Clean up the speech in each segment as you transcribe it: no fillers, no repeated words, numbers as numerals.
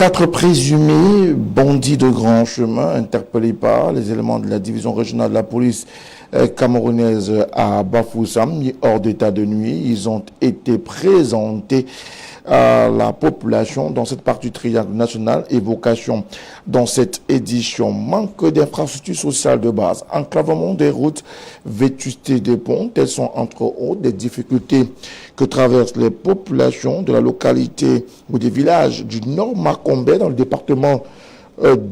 4 présumés bandits de grand chemin interpellés par les éléments de la division régionale de la police camerounaise à Bafoussam, mis hors d'état de nuit. Ils ont été présentés à la population dans cette partie du triangle national. Évocation dans cette édition: manque d'infrastructures sociales de base, enclavement des routes, vétusté des ponts. Telles sont entre autres des difficultés que traversent les populations de la localité ou des villages du Nord Macombé dans le département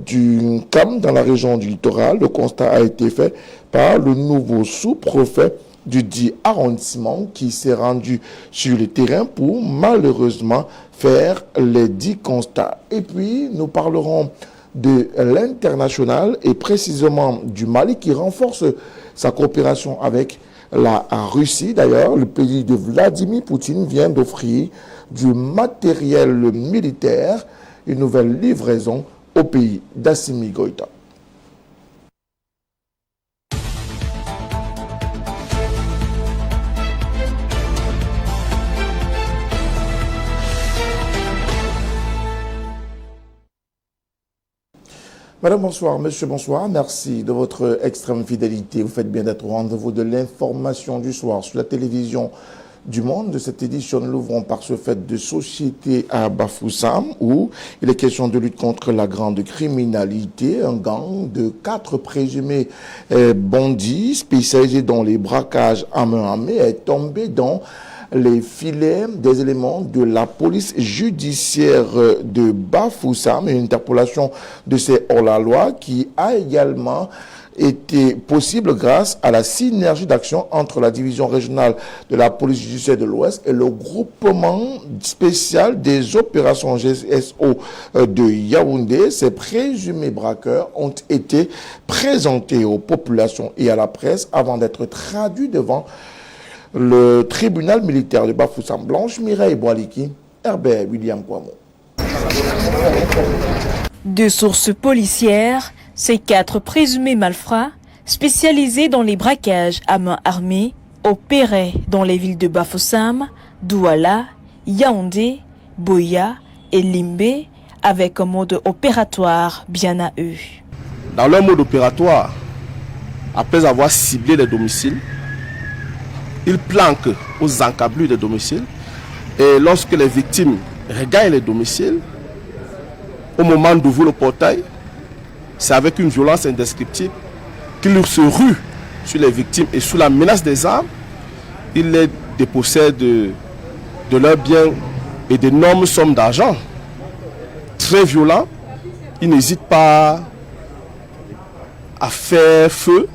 du Cam, dans la région du littoral. Le constat a été fait par le nouveau sous-préfet du dit arrondissement qui s'est rendu sur le terrain pour malheureusement faire les dits constats. Et puis nous parlerons de l'international et précisément du Mali qui renforce sa coopération avec la Russie. D'ailleurs, le pays de Vladimir Poutine vient d'offrir du matériel militaire, une nouvelle livraison au pays d'Assimi Goïta. Madame, bonsoir. Monsieur, bonsoir. Merci de votre extrême fidélité. Vous faites bien d'être au rendez-vous de l'information du soir sur la télévision du Monde. De cette édition, nous l'ouvrons par ce fait de société à Bafoussam, où il est question de lutte contre la grande criminalité. Un gang de 4 présumés bandits spécialisés dans les braquages à main armée est tombé dans les filets des éléments de la police judiciaire de Bafoussam. Une interpellation de ces hors-la-loi qui a également été possible grâce à la synergie d'action entre la division régionale de la police judiciaire de l'Ouest et le groupement spécial des opérations GSO de Yaoundé. Ces présumés braqueurs ont été présentés aux populations et à la presse avant d'être traduits devant le tribunal militaire de Bafoussam. Blanche Mireille Boaliki, Herbert William Kouamou. De sources policières, ces 4 présumés malfrats, spécialisés dans les braquages à main armée, opéraient dans les villes de Bafoussam, Douala, Yaoundé, Boya et Limbé, avec un mode opératoire bien à eux. Dans leur mode opératoire, après avoir ciblé les domiciles, ils planquent aux encablures des domiciles et lorsque les victimes regagnent les domiciles, au moment d'ouvrir le portail, c'est avec une violence indescriptible qu'ils se ruent sur les victimes et sous la menace des armes, ils les dépossèdent de leurs biens et d'énormes sommes d'argent. Très violents, ils n'hésitent pas à faire feu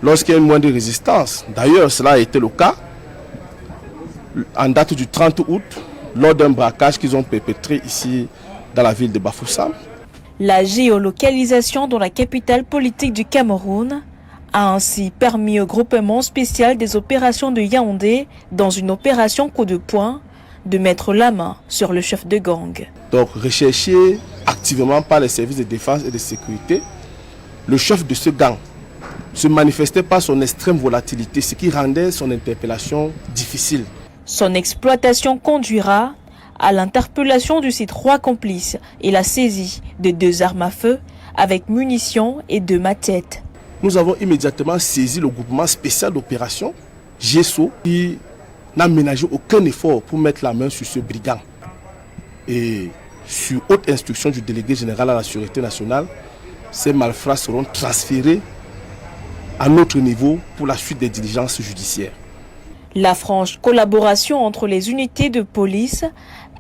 lorsqu'il y a une moindre résistance. D'ailleurs, cela a été le cas en date du 30 août, lors d'un braquage qu'ils ont perpétré ici dans la ville de Bafoussam. La géolocalisation dans la capitale politique du Cameroun a ainsi permis au groupement spécial des opérations de Yaoundé, dans une opération coup de poing, de mettre la main sur le chef de gang. Donc, recherché activement par les services de défense et de sécurité, le chef de ce gang se manifestait par son extrême volatilité, ce qui rendait son interpellation difficile. Son exploitation conduira à l'interpellation de ses 3 complices et la saisie de 2 armes à feu avec munitions et 2 machettes. Nous avons immédiatement saisi le groupement spécial d'opération GSO qui n'a ménagé aucun effort pour mettre la main sur ce brigand. Et sur haute instruction du délégué général à la Sûreté nationale, ces malfrats seront transférés à notre niveau pour la suite des diligences judiciaires. La franche collaboration entre les unités de police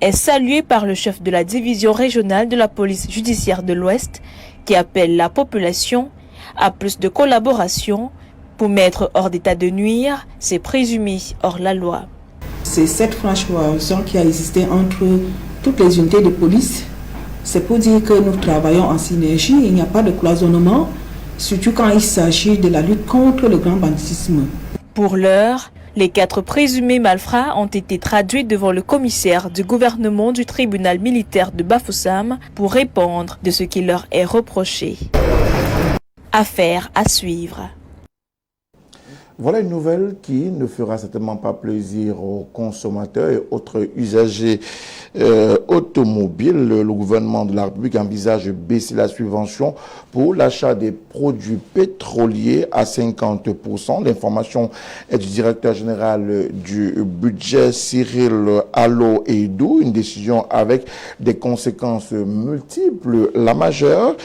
est saluée par le chef de la division régionale de la police judiciaire de l'Ouest qui appelle la population à plus de collaboration pour mettre hors d'état de nuire ces présumés hors la loi. C'est cette franche collaboration qui a existé entre toutes les unités de police. C'est pour dire que nous travaillons en synergie, il n'y a pas de cloisonnement, surtout quand il s'agit de la lutte contre le grand banditisme. Pour l'heure, les 4 présumés malfrats ont été traduits devant le commissaire du gouvernement du tribunal militaire de Bafoussam pour répondre de ce qui leur est reproché. Affaire à suivre. Voilà une nouvelle qui ne fera certainement pas plaisir aux consommateurs et autres usagers automobiles. Le gouvernement de la République envisage de baisser la subvention pour l'achat des produits pétroliers à 50%. L'information est du directeur général du budget, Cyril Allo-Edou. Une décision avec des conséquences multiples. La majeure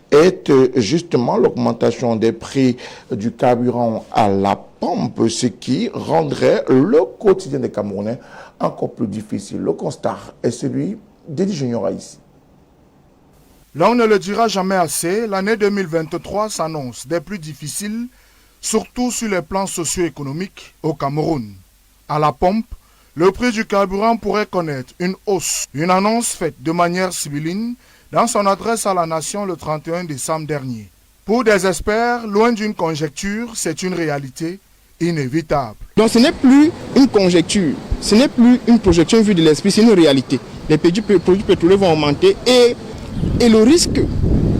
est justement l'augmentation des prix du carburant à la pompe, ce qui rendrait le quotidien des Camerounais encore plus difficile. Le constat est celui d'Eddie Junior ici. L'on ne le dira jamais assez, l'année 2023 s'annonce des plus difficiles, surtout sur les plans socio-économiques au Cameroun. À la pompe, le prix du carburant pourrait connaître une hausse. Une annonce faite de manière sibylline dans son adresse à la nation le 31 décembre dernier. Pour des experts, loin d'une conjecture, c'est une réalité inévitable. Donc ce n'est plus une conjecture, ce n'est plus une projection vue de l'esprit, c'est une réalité. Les produits pétroliers vont augmenter et le risque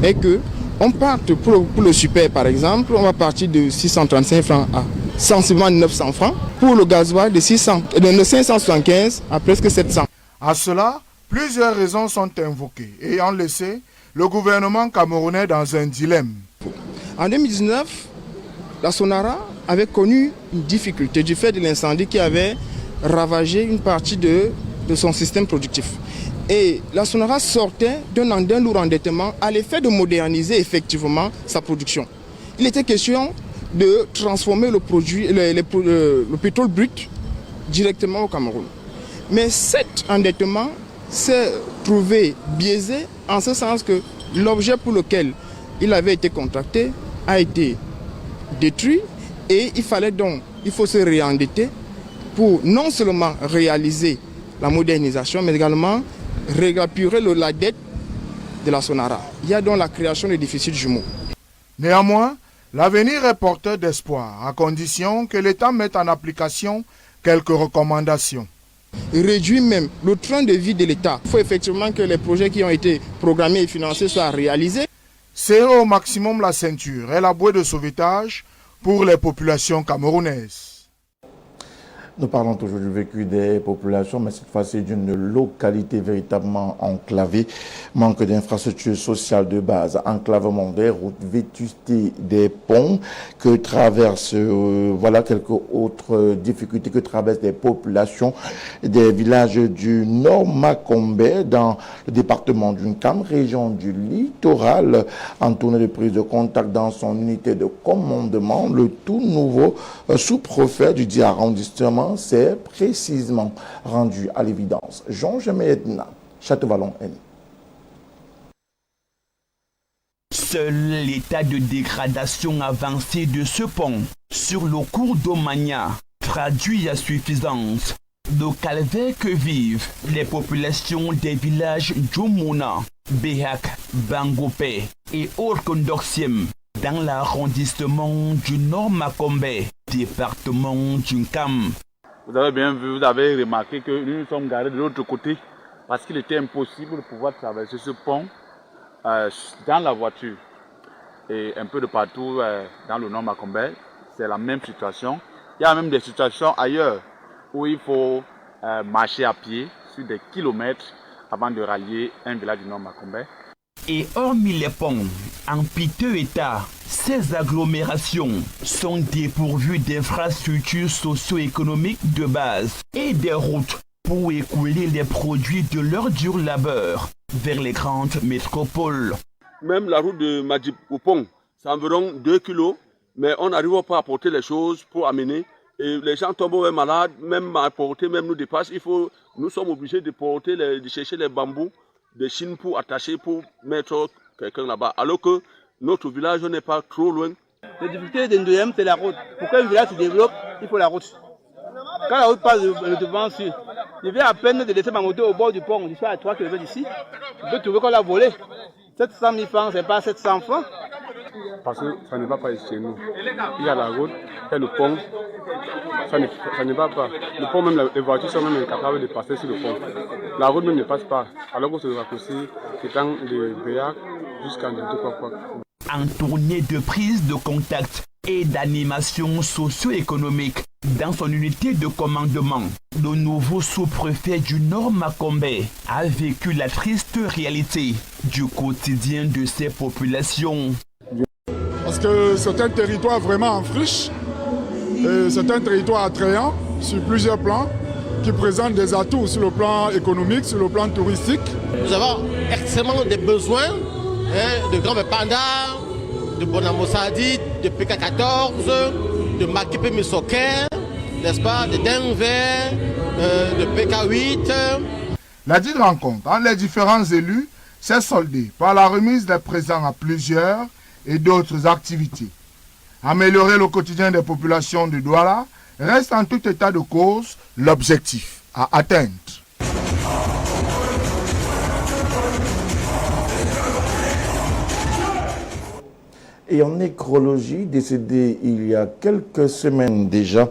est que on parte pour le super par exemple, on va partir de 635 francs à sensiblement 900 francs. Pour le gasoil de 575 à presque 700. À cela, plusieurs raisons sont invoquées, ayant laissé le gouvernement camerounais dans un dilemme. En 2019, la Sonara avait connu une difficulté du fait de l'incendie qui avait ravagé une partie de son système productif. Et la Sonara sortait d'un lourd endettement à l'effet de moderniser effectivement sa production. Il était question de transformer le pétrole brut directement au Cameroun. Mais cet endettement s'est trouvé biaisé en ce sens que l'objet pour lequel il avait été contracté a été détruit et il faut se réendetter pour non seulement réaliser la modernisation mais également réapurer la dette de la Sonara. Il y a donc la création de déficits jumeaux. Néanmoins, l'avenir est porteur d'espoir à condition que l'État mette en application quelques recommandations. Réduire même le train de vie de l'État. Il faut effectivement que les projets qui ont été programmés et financés soient réalisés. Serrer au maximum la ceinture est la bouée de sauvetage pour les populations camerounaises. Nous parlons toujours du vécu des populations, mais cette fois-ci d'une localité véritablement enclavée. Manque d'infrastructures sociales de base, enclavement des routes, vétusté des ponts que traversent, voilà quelques autres difficultés que traversent les populations des villages du Nord Makombe dans le département d'Unkam, région du littoral. En tournée de prise de contact dans son unité de commandement, le tout nouveau sous-préfet du dit arrondissement s'est précisément rendu à l'évidence. Jean-Jémé Edna, Château-Vallon-N. Seul l'état de dégradation avancé de ce pont sur le cours d'Omagna traduit à suffisance le calvaire que vivent les populations des villages Djoumouna, Behak, Bangopé et Orkondorsim dans l'arrondissement du Nord Makombe, département d'Unkam. Vous avez bien vu, vous avez remarqué que nous nous sommes garés de l'autre côté parce qu'il était impossible de pouvoir traverser ce pont dans la voiture. Et un peu de partout dans le Nord Makombe, c'est la même situation. Il y a même des situations ailleurs où il faut marcher à pied sur des kilomètres avant de rallier un village du Nord Makombe. Et hormis les ponts, en piteux état, ces agglomérations sont dépourvues d'infrastructures socio-économiques de base et des routes pour écouler les produits de leur dur labeur vers les grandes métropoles. Même la route de Madjib au pont, c'est environ 2 kilos, mais on n'arrive pas à porter les choses pour amener. Et les gens tombent malades, même à porter, même nous dépasse. Nous sommes obligés de chercher les bambous de Chine pour attacher, pour mettre quelqu'un là-bas. Alors que notre village n'est pas trop loin. La difficulté d'Ndoyem, c'est la route. Pour qu'un village se développe, il faut la route. Quand la route passe devant, je viens à peine de laisser ma moto au bord du pont. Je suis à 3 km d'ici. Je peux trouver qu'on l'a volé. 700 000 francs, c'est pas 700 francs. Parce que ça ne va pas chez nous. Il y a la route et le pont. Ça ne va pas. Le pont, même les voitures sont même incapables de passer sur le pont. La route même ne passe pas. Alors que ce raccourci étant de Béac jusqu'à Ndoukwakwa. En tournée de prise de contact et d'animation socio-économique. Dans son unité de commandement, le nouveau sous-préfet du Nord Makombe a vécu la triste réalité du quotidien de ses populations. Parce que c'est un territoire vraiment en friche, et c'est un territoire attrayant sur plusieurs plans, qui présente des atouts sur le plan économique, sur le plan touristique. Nous avons extrêmement des besoins de grands pandas, de Bonamosadi, de PK14, de Makipe Misoker, n'est-ce pas, de Denver, de PK8. La dite rencontre entre les différents élus s'est soldée par la remise des présents à plusieurs et d'autres activités. Améliorer le quotidien des populations de Douala reste en tout état de cause l'objectif à atteindre. Et en nécrologie, décédé il y a quelques semaines déjà,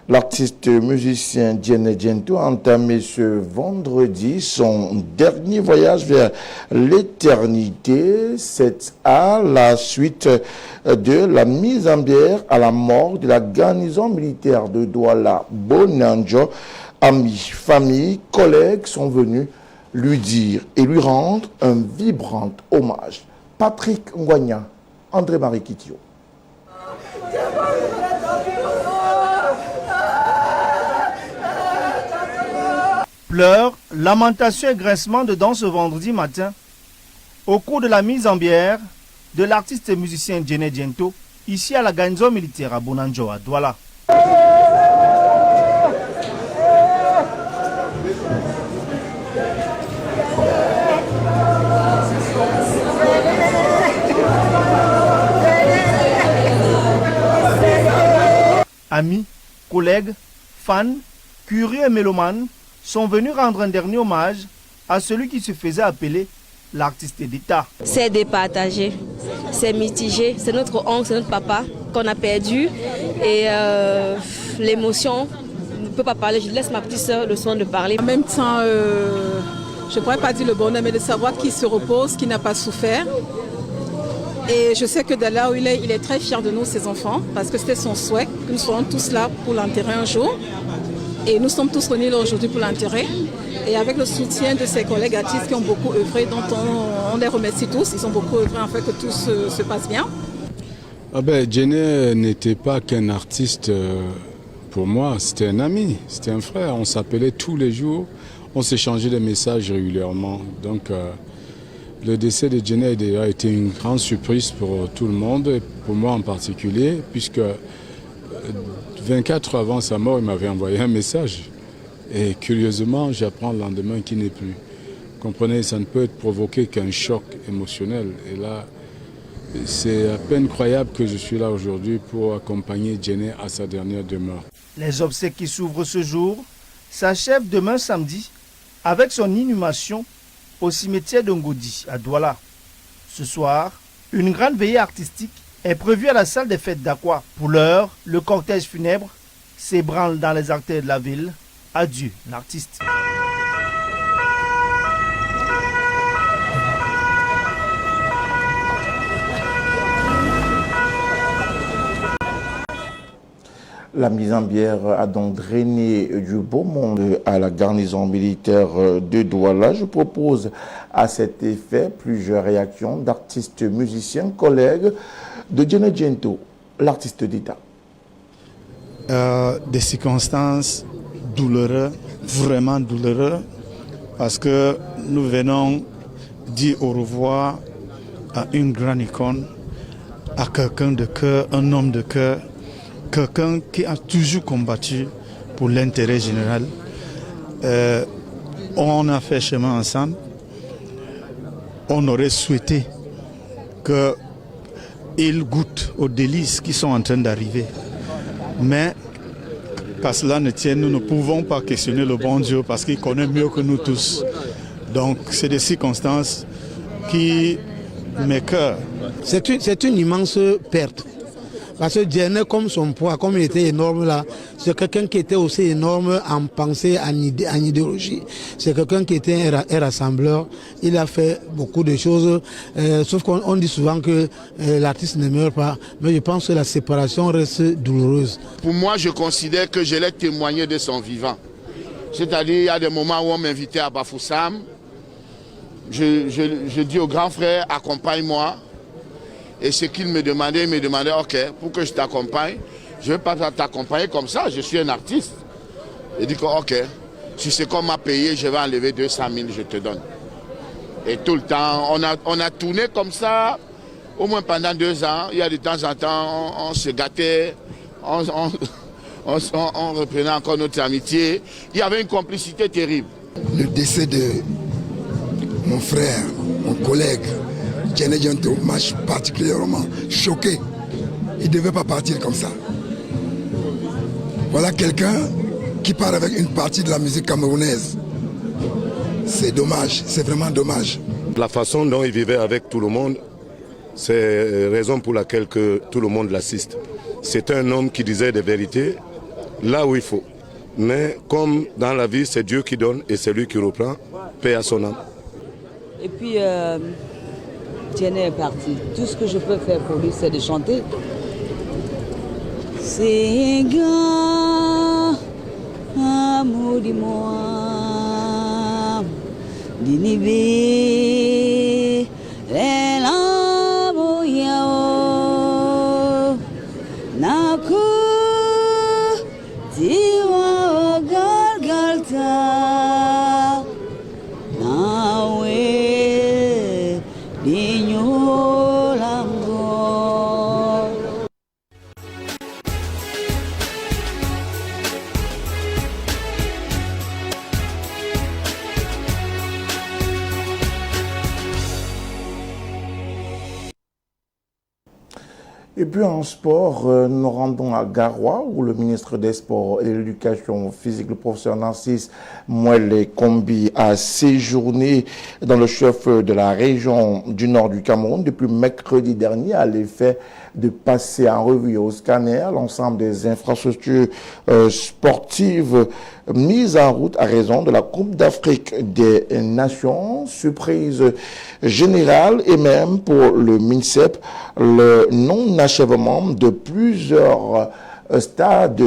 l'artiste musicien Djene Djento a entamé ce vendredi son dernier voyage vers l'éternité. C'est à la suite de la mise en bière à la mort de la garnison militaire de Douala Bonanjo. Amis, famille, collègues sont venus lui dire et lui rendre un vibrant hommage. Patrick Ngwanya, André-Marie Kitio. Pleurs, lamentations et grincements de dents ce vendredi matin au cours de la mise en bière de l'artiste et musicien Djene Djento ici à la garnison militaire à Bonanjo à Douala. Amis, collègues, fans, curieux et mélomanes sont venus rendre un dernier hommage à celui qui se faisait appeler l'artiste d'État. C'est départagé, c'est mitigé, c'est notre oncle, c'est notre papa qu'on a perdu et l'émotion, je ne peux pas parler, je laisse ma petite soeur le soin de parler. En même temps, je ne pourrais pas dire le bonheur, mais de savoir qu'il se repose, qu'il n'a pas souffert. Et je sais que de là où il est très fier de nous, ses enfants, parce que c'était son souhait que nous soyons tous là pour l'enterrer un jour. Et nous sommes tous réunis là aujourd'hui pour l'enterrer. Et avec le soutien de ses collègues artistes qui ont beaucoup œuvré, dont on les remercie tous, ils ont beaucoup œuvré en fait que tout se passe bien. Djene n'était pas qu'un artiste pour moi, c'était un ami, c'était un frère. On s'appelait tous les jours, on s'échangeait des messages régulièrement. Donc, le décès de Djene a été une grande surprise pour tout le monde, et pour moi en particulier, puisque 24 heures avant sa mort, il m'avait envoyé un message. Et curieusement, j'apprends le lendemain qu'il n'est plus. Vous comprenez, ça ne peut être provoqué qu'un choc émotionnel. Et là, c'est à peine croyable que je suis là aujourd'hui pour accompagner Djene à sa dernière demeure. Les obsèques qui s'ouvrent ce jour s'achèvent demain samedi avec son inhumation au cimetière de Ngodi à Douala. Ce soir, une grande veillée artistique est prévue à la salle des fêtes d'Aqua. Pour l'heure, le cortège funèbre s'ébranle dans les artères de la ville. Adieu, l'artiste. La mise en bière a donc drainé du beau monde à la garnison militaire de Douala. Je propose à cet effet plusieurs réactions d'artistes, musiciens, collègues de Djene Djento, l'artiste d'État. Des circonstances douloureuses, vraiment douloureuses, parce que nous venons dire au revoir à une grande icône, à quelqu'un de cœur, un homme de cœur, quelqu'un qui a toujours combattu pour l'intérêt général. On a fait chemin ensemble. On aurait souhaité qu'il goûte aux délices qui sont en train d'arriver. Mais, qu'à cela ne tienne, nous ne pouvons pas questionner le bon Dieu parce qu'il connaît mieux que nous tous. Donc, c'est des circonstances qui m'écœurent. C'est une immense perte. Parce que Djene, comme son poids, comme il était énorme là, C'est quelqu'un qui était aussi énorme en pensée, en idéologie. C'est quelqu'un qui était un rassembleur. Il a fait beaucoup de choses. Sauf qu'on dit souvent que l'artiste ne meurt pas. Mais je pense que la séparation reste douloureuse. Pour moi, je considère que je l'ai témoigné de son vivant. C'est-à-dire, il y a des moments où on m'invitait à Bafoussam. Je dis au grand frère, accompagne-moi. Et ce qu'il me demandait, il me demandait, ok, pour que je t'accompagne, je ne vais pas t'accompagner comme ça, je suis un artiste. Il dit que, ok, si c'est qu'on m'a payé, je vais enlever 200 000, je te donne. Et tout le temps, on a tourné comme ça, au moins pendant 2 ans. Il y a de temps en temps, on se gâtait, on reprenait encore notre amitié. Il y avait une complicité terrible. Le décès de mon frère, mon collègue, Djené Dianto, m'a particulièrement choqué. Il ne devait pas partir comme ça. Voilà quelqu'un qui part avec une partie de la musique camerounaise. C'est dommage, c'est vraiment dommage. La façon dont il vivait avec tout le monde, c'est la raison pour laquelle que tout le monde l'assiste. C'est un homme qui disait des vérités là où il faut. Mais comme dans la vie, c'est Dieu qui donne et c'est lui qui reprend, paix à son âme. Et puis, Djené est parti. Tout ce que je peux faire pour lui, c'est de chanter. C'est un grand amour de moi, d'inhiber les lames yao, naku tiwa galgalta, nawe dinyo lango. Et puis en sport, nous rendons à Garoua où le ministre des Sports et de l'Éducation physique, le professeur Narcisse Moelle Kombi, a séjourné dans le chef-lieu de la région du nord du Cameroun depuis mercredi dernier à l'effet de passer en revue au scanner l'ensemble des infrastructures sportives mises en route à raison de la Coupe d'Afrique des Nations. Surprise générale et même pour le MINSEP, le non-achèvement de plusieurs stades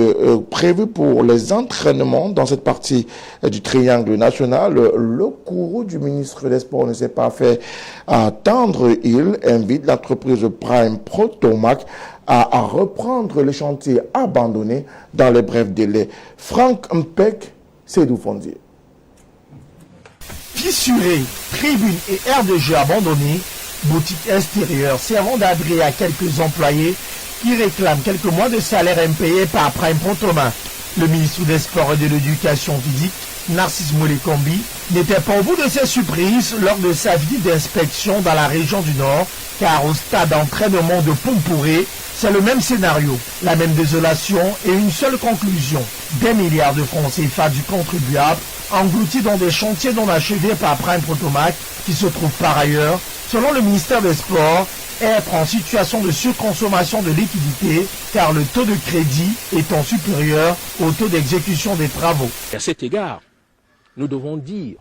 prévus pour les entraînements dans cette partie du triangle national. Le courroux du ministre des Sports ne s'est pas fait attendre. Il invite l'entreprise Prime Protomac à reprendre les chantiers abandonnés dans les brefs délais. Franck Mpek, Sédou Fondier. Fissurés, tribunes et aires de jeu abandonnées, boutiques extérieures servant d'abri à quelques employés qui réclament quelques mois de salaire impayés par Prime Protomac. Le ministre des Sports et de l'Éducation physique, Narcisse Moelle Kombi, n'était pas au bout de ses surprises lors de sa visite d'inspection dans la région du Nord, car au stade d'entraînement de Pompouré, c'est le même scénario, la même désolation et une seule conclusion. Des milliards de francs CFA du contribuable engloutis dans des chantiers non achevés par Prime Protomac qui se trouvent par ailleurs, selon le ministère des Sports, être en situation de surconsommation de liquidité car le taux de crédit étant supérieur au taux d'exécution des travaux. À cet égard, nous devons dire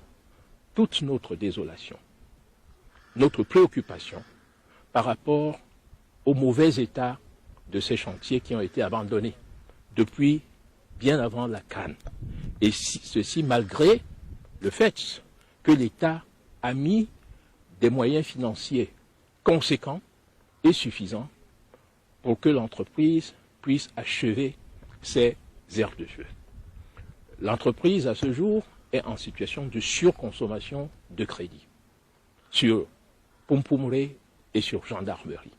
toute notre désolation, notre préoccupation par rapport au mauvais état de ces chantiers qui ont été abandonnés depuis bien avant la CAN. Et ceci malgré le fait que l'État a mis des moyens financiers conséquents et suffisants pour que l'entreprise puisse achever ses aires de jeu. L'entreprise, à ce jour, est en situation de surconsommation de crédit sur Pompouré et sur Gendarmerie.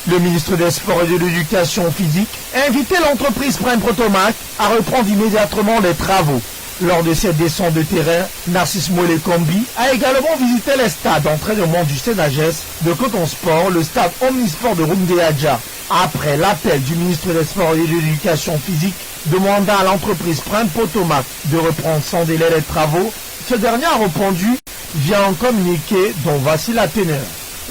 Le ministre des Sports et de l'Éducation physique a invité l'entreprise Prime Protomac à reprendre immédiatement les travaux. Lors de cette descente de terrain, Narcisse Moelle Kombi a également visité les stades d'entraînement du Sénagès, de Coton Sport, le stade Omnisport de Rumdeadja. Après l'appel du ministre des Sports et de l'Éducation physique demandant à l'entreprise Prime Protomac de reprendre sans délai les travaux, ce dernier a répondu via un communiqué dont voici la teneur.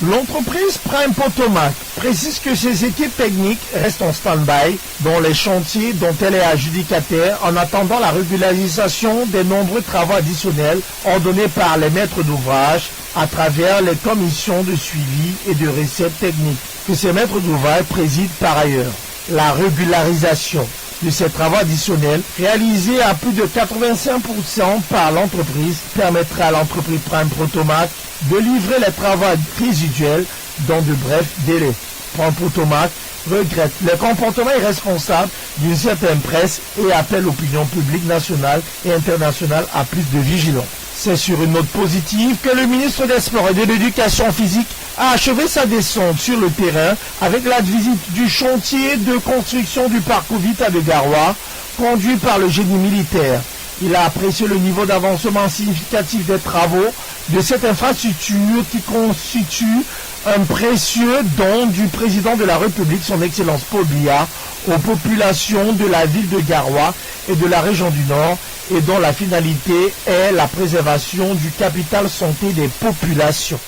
L'entreprise Prime Potomac précise que ses équipes techniques restent en stand-by dans les chantiers dont elle est adjudicataire en attendant la régularisation des nombreux travaux additionnels ordonnés par les maîtres d'ouvrage à travers les commissions de suivi et de recettes techniques que ces maîtres d'ouvrage président par ailleurs. La régularisation de ces travaux additionnels réalisés à plus de 85% par l'entreprise permettra à l'entreprise Prime Potomac de livrer les travaux résiduels dans de brefs délais. Prime Potomac regrette le comportement irresponsable d'une certaine presse et appelle l'opinion publique nationale et internationale à plus de vigilance. C'est sur une note positive que le ministre des Sports et de l'Éducation physique a achevé sa descente sur le terrain avec la visite du chantier de construction du parcours Vita de Garoua, conduit par le génie militaire. Il a apprécié le niveau d'avancement significatif des travaux de cette infrastructure qui constitue un précieux don du président de la République, son Excellence Paul Biya, aux populations de la ville de Garoua et de la région du Nord, et dont la finalité est la préservation du capital santé des populations.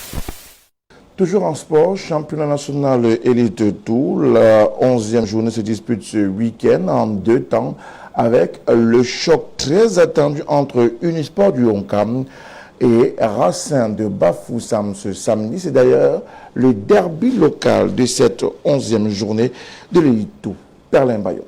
Toujours en sport, championnat national élite 2, la 11e journée se dispute ce week-end en 2 temps avec le choc très attendu entre Unisport du Onkam et Racing de Bafoussam ce samedi. C'est d'ailleurs le derby local de cette 11e journée de l'élite 2. Perlin Bayon.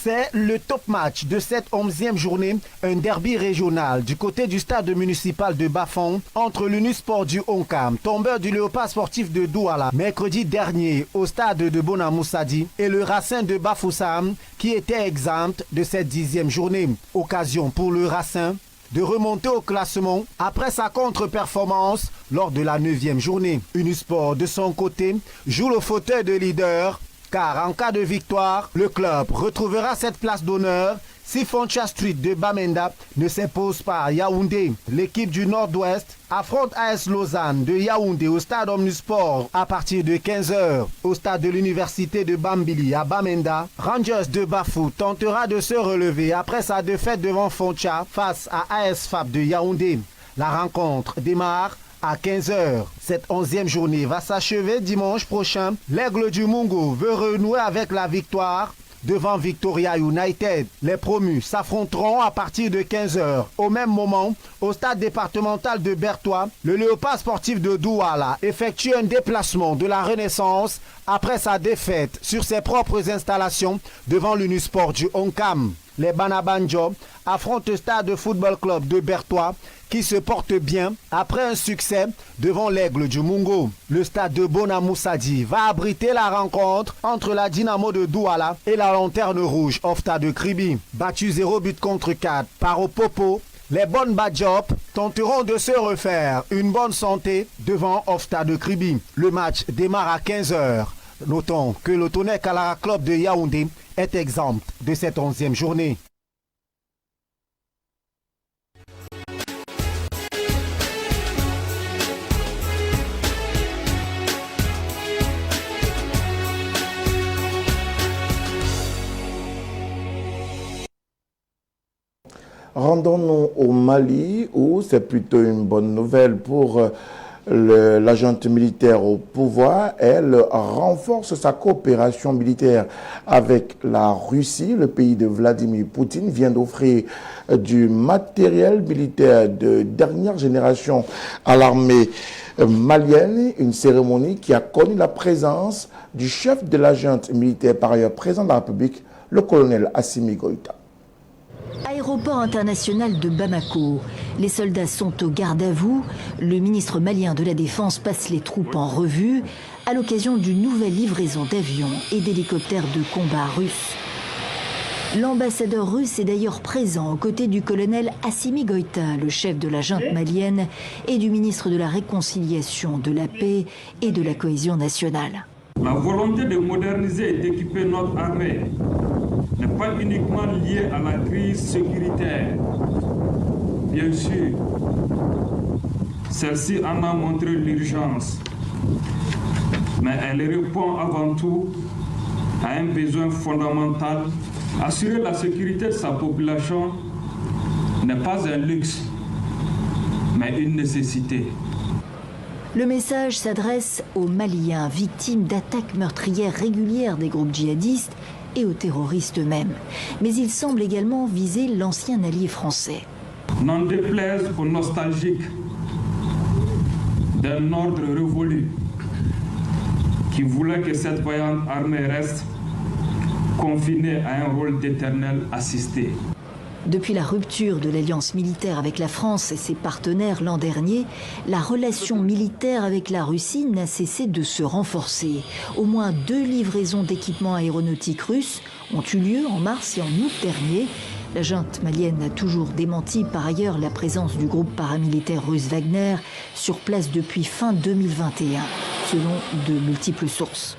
C'est le top match de cette 11e journée, un derby régional du côté du stade municipal de Bafon entre l'Unisport du Onkam, tombeur du Léopard sportif de Douala, mercredi dernier au stade de Bonamoussadi, et le Racing de Bafoussam qui était exempt de cette 10e journée. Occasion pour le Racing de remonter au classement après sa contre-performance lors de la 9e journée. Unisport de son côté joue le fauteuil de leader, car en cas de victoire, le club retrouvera cette place d'honneur si Foncha Street de Bamenda ne s'impose pas à Yaoundé. L'équipe du Nord-Ouest affronte AS Lausanne de Yaoundé au stade Omnisport à partir de 15h. Au stade de l'université de Bambili à Bamenda, Rangers de Bafou tentera de se relever après sa défaite devant Foncha face à AS Fab de Yaoundé. La rencontre démarre à 15h. Cette 11e journée va s'achever dimanche prochain. L'Aigle du Mungo veut renouer avec la victoire devant Victoria United. Les promus s'affronteront à partir de 15h. Au même moment, au stade départemental de Bertois, le Léopard sportif de Douala effectue un déplacement de la Renaissance après sa défaite sur ses propres installations devant l'Unisport du Onkam. Les Banabanjo affrontent le stade football club de Bertois qui se porte bien après un succès devant l'Aigle du Mungo. Le stade de Bonamoussadi va abriter la rencontre entre la Dynamo de Douala et la Lanterne Rouge Ofta de Kribi. Battu 0 but contre 4 par Opopo, les bonnes Badjop tenteront de se refaire une bonne santé devant Ofta de Kribi. Le match démarre à 15h. Notons que le Tonnerre Kalara Club de Yaoundé est exempt de cette 11e journée. Rendons-nous au Mali où c'est plutôt une bonne nouvelle pour l'agent militaire au pouvoir. Elle renforce sa coopération militaire avec la Russie. Le pays de Vladimir Poutine vient d'offrir du matériel militaire de dernière génération à l'armée malienne. Une cérémonie qui a connu la présence du chef de l'agent militaire, par ailleurs président de la République, le colonel Assimi Goïta. Aéroport international de Bamako. Les soldats sont au garde à vous. Le ministre malien de la Défense passe les troupes en revue à l'occasion d'une nouvelle livraison d'avions et d'hélicoptères de combat russes. L'ambassadeur russe est d'ailleurs présent aux côtés du colonel Assimi Goïta, le chef de la junte malienne, et du ministre de la Réconciliation, de la Paix et de la Cohésion nationale. La volonté de moderniser et d'équiper notre armée n'est pas uniquement liée à la crise sécuritaire. Bien sûr, celle-ci en a montré l'urgence, mais elle répond avant tout à un besoin fondamental. Assurer la sécurité de sa population n'est pas un luxe, mais une nécessité. Le message s'adresse aux Maliens victimes d'attaques meurtrières régulières des groupes djihadistes et aux terroristes eux-mêmes. Mais il semble également viser l'ancien allié français. N'en déplaise aux nostalgiques d'un ordre révolu qui voulait que cette vaillante armée reste confinée à un rôle d'éternel assisté. Depuis la rupture de l'alliance militaire avec la France et ses partenaires l'an dernier, la relation militaire avec la Russie n'a cessé de se renforcer. Au moins 2 livraisons d'équipements aéronautiques russes ont eu lieu en mars et en août dernier. La junte malienne a toujours démenti par ailleurs la présence du groupe paramilitaire russe Wagner sur place depuis fin 2021, selon de multiples sources.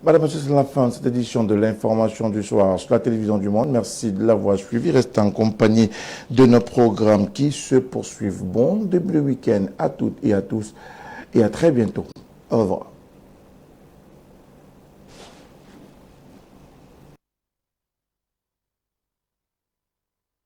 Madame, Monsieur, c'est la fin de cette édition de l'information du soir sur la télévision du Monde. Merci de l'avoir suivi. Restez en compagnie de nos programmes qui se poursuivent. Bon début de week-end à toutes et à tous et à très bientôt. Au revoir.